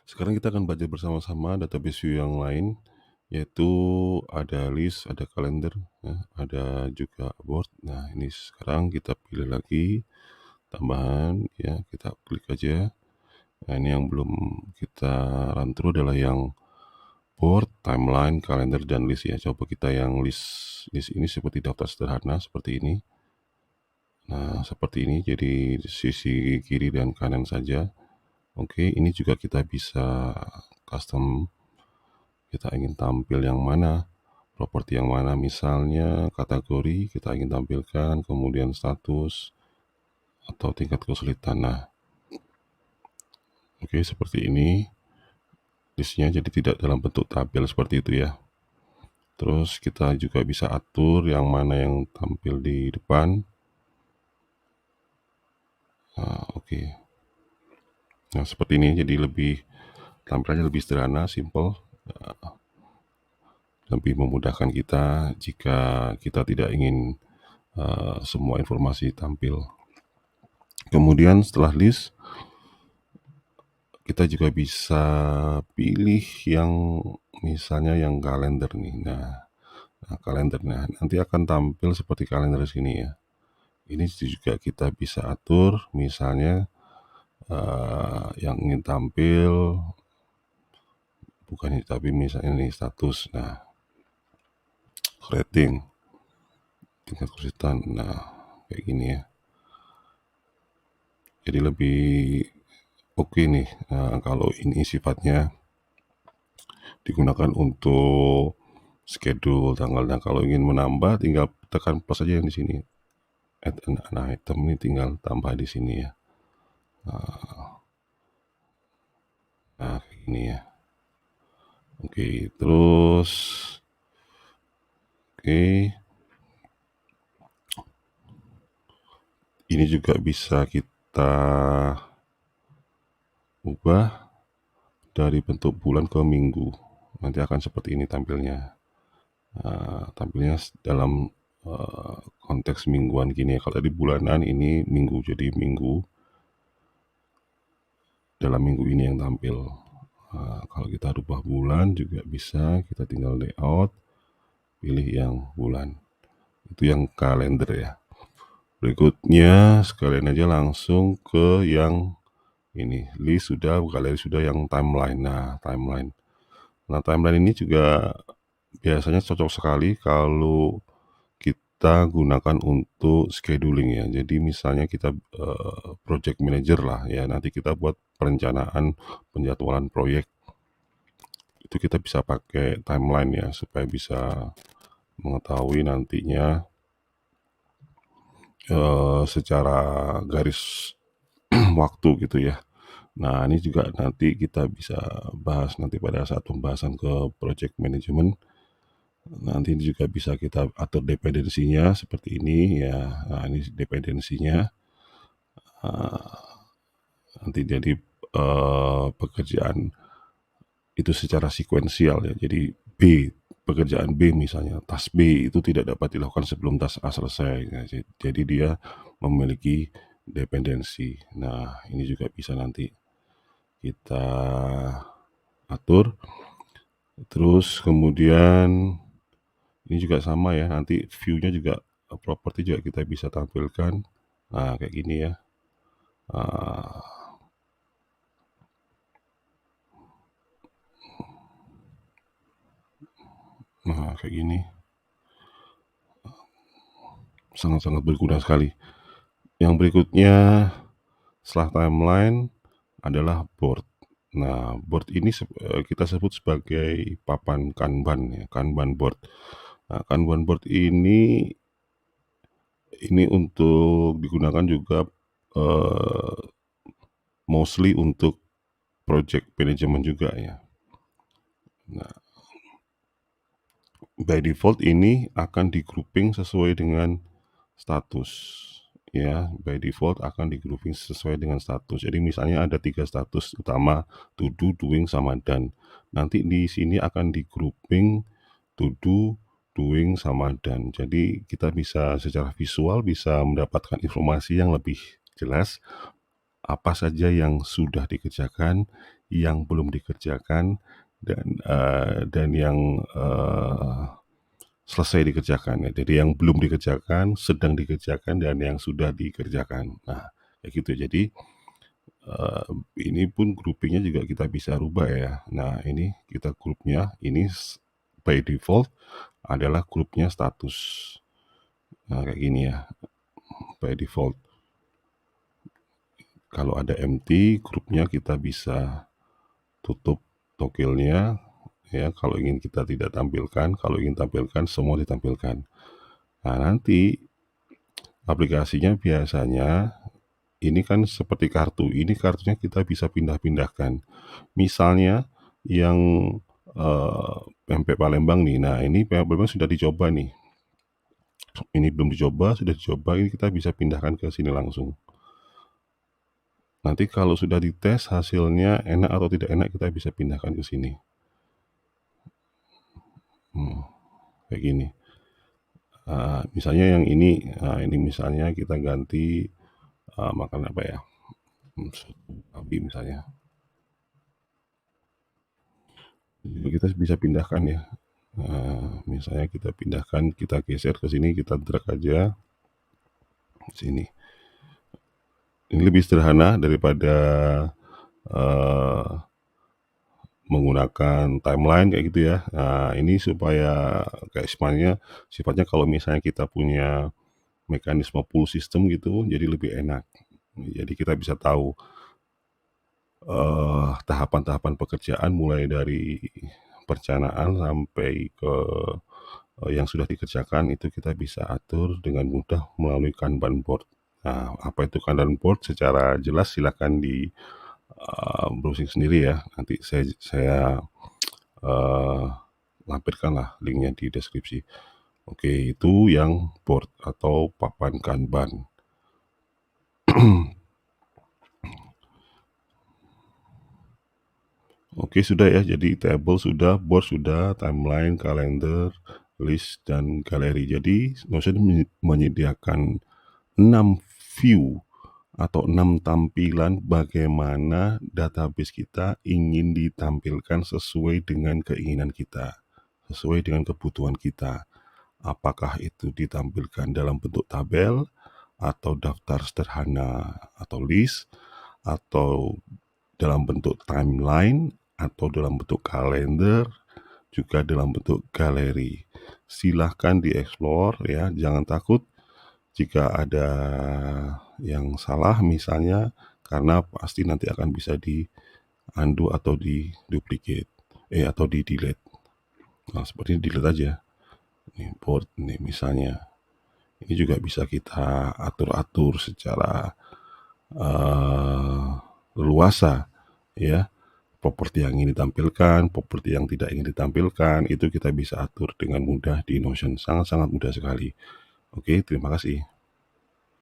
Sekarang kita akan belajar bersama-sama database view yang lain, yaitu ada list, ada kalender, ya, ada juga board. Nah, ini sekarang kita pilih lagi tambahan, ya, kita klik aja. Nah, ini yang belum kita run through adalah yang board, timeline, kalender, dan list ya. Coba kita yang list ini seperti daftar sederhana seperti ini. Nah, seperti ini, jadi sisi kiri dan kanan saja. Oke, ini juga kita bisa custom. Kita ingin tampil yang mana, properti yang mana, misalnya kategori kita ingin tampilkan, kemudian status, atau tingkat kesulitan. Nah, oke, seperti ini listnya, jadi tidak dalam bentuk tabel seperti itu ya. Terus kita juga bisa atur yang mana yang tampil di depan. Nah, oke. Nah, seperti ini, jadi tampilannya lebih sederhana, simple, lebih memudahkan kita jika kita tidak ingin semua informasi tampil. Kemudian setelah list, kita juga bisa pilih yang misalnya yang kalender nih. Nah, kalender. Nah, nanti akan tampil seperti kalender di sini ya. Ini juga kita bisa atur, misalnya yang ingin tampil bukan ini, tapi misalnya ini status. Nah, rating, tingkat kesulitan. Nah, kayak gini ya. Jadi lebih oke nih kalau ini sifatnya digunakan untuk schedule tanggal. Nah, kalau ingin menambah tinggal tekan plus aja yang di sini. Add an item ini tinggal tambah di sini ya. Nah, kayak gini ya. Oke, terus ini juga bisa kita ubah dari bentuk bulan ke minggu. Nanti akan seperti ini tampilnya. Tampilnya dalam konteks mingguan gini ya. Kalau tadi bulanan, ini minggu, jadi minggu dalam minggu ini yang tampil. Kalau kita rubah bulan juga bisa, kita tinggal layout, pilih yang bulan. Itu yang kalender ya. Berikutnya sekalian aja langsung ke yang ini, list sudah, galeri sudah, yang timeline. Nah, timeline ini juga biasanya cocok sekali kalau kita gunakan untuk scheduling ya. Jadi misalnya kita project manager lah ya, nanti kita buat perencanaan penjadwalan proyek, itu kita bisa pakai timeline ya, supaya bisa mengetahui nantinya secara garis waktu gitu ya. Nah, ini juga nanti kita bisa bahas nanti pada saat pembahasan ke project management. Nanti juga bisa kita atur dependensinya seperti ini ya. Nah, ini dependensinya. Nanti jadi pekerjaan itu secara sekuensial ya. Jadi pekerjaan B misalnya, task B itu tidak dapat dilakukan sebelum task A selesai. Nah, jadi dia memiliki dependensi. Nah, ini juga bisa nanti kita atur. Terus kemudian ini juga sama ya, nanti view-nya juga, properti juga kita bisa tampilkan. Nah, kayak gini ya. Nah, kayak gini. Sangat-sangat berguna sekali. Yang berikutnya setelah timeline adalah board. Nah, board ini kita sebut sebagai papan Kanban ya, Kanban board. Nah, Kanban board ini untuk digunakan juga mostly untuk project management juga ya. Nah, by default ini akan di grouping sesuai dengan status ya. By default akan di grouping sesuai dengan status. Jadi misalnya ada 3 status utama, to do, doing, sama done. Nanti di sini akan di grouping to do, doing, sama done. Jadi kita bisa secara visual bisa mendapatkan informasi yang lebih jelas apa saja yang sudah dikerjakan, yang belum dikerjakan dan yang selesai dikerjakan ya. Jadi yang belum dikerjakan, sedang dikerjakan, dan yang sudah dikerjakan. Nah, kayak gitu. Jadi ini pun groupingnya juga kita bisa rubah ya. Nah, ini kita grupnya ini by default adalah grupnya status. Nah, kayak gini ya, by default. Kalau ada empty, grupnya kita bisa tutup toggle-nya ya. Kalau ingin kita tidak tampilkan, kalau ingin tampilkan, semua ditampilkan. Nah, nanti aplikasinya biasanya ini kan seperti kartu. Ini kartunya kita bisa pindah-pindahkan. Misalnya yang pempek Palembang nih. Nah, ini pempek Palembang sudah dicoba nih. Ini belum dicoba, sudah dicoba. Ini kita bisa pindahkan ke sini langsung. Nanti kalau sudah dites hasilnya enak atau tidak enak, kita bisa pindahkan ke sini. Kayak gini. Misalnya yang ini misalnya kita ganti makan apa ya? Babi misalnya. Kita bisa pindahkan ya. Misalnya kita pindahkan, kita geser ke sini, kita drag aja sini. Ini lebih sederhana daripada menggunakan timeline kayak gitu ya. Nah, ini supaya kayak sifatnya kalau misalnya kita punya mekanisme pull system gitu, jadi lebih enak. Jadi kita bisa tahu tahapan-tahapan pekerjaan mulai dari perencanaan sampai ke yang sudah dikerjakan, itu kita bisa atur dengan mudah melalui Kanban board. Nah, apa itu Kanban board secara jelas silakan di browsing sendiri ya. Nanti saya lampirkanlah linknya di deskripsi. Oke, itu yang board atau papan Kanban. Oke, sudah ya. Jadi table sudah, board sudah, timeline, kalender, list, dan galeri. Jadi Notion menyediakan 6 view atau 6 tampilan bagaimana database kita ingin ditampilkan sesuai dengan keinginan kita, sesuai dengan kebutuhan kita. Apakah itu ditampilkan dalam bentuk tabel, atau daftar sederhana, atau list, atau dalam bentuk timeline, atau dalam bentuk kalender, juga dalam bentuk galeri. Silahkan dieksplor ya, jangan takut jika ada yang salah misalnya, karena pasti nanti akan bisa di undo atau di duplicate atau di delete. Nah, seperti ini delete aja. Ini board nih misalnya. Ini juga bisa kita atur-atur secara leluasa ya. Properti yang ingin ditampilkan, properti yang tidak ingin ditampilkan, itu kita bisa atur dengan mudah di Notion. Sangat-sangat mudah sekali. Oke, terima kasih.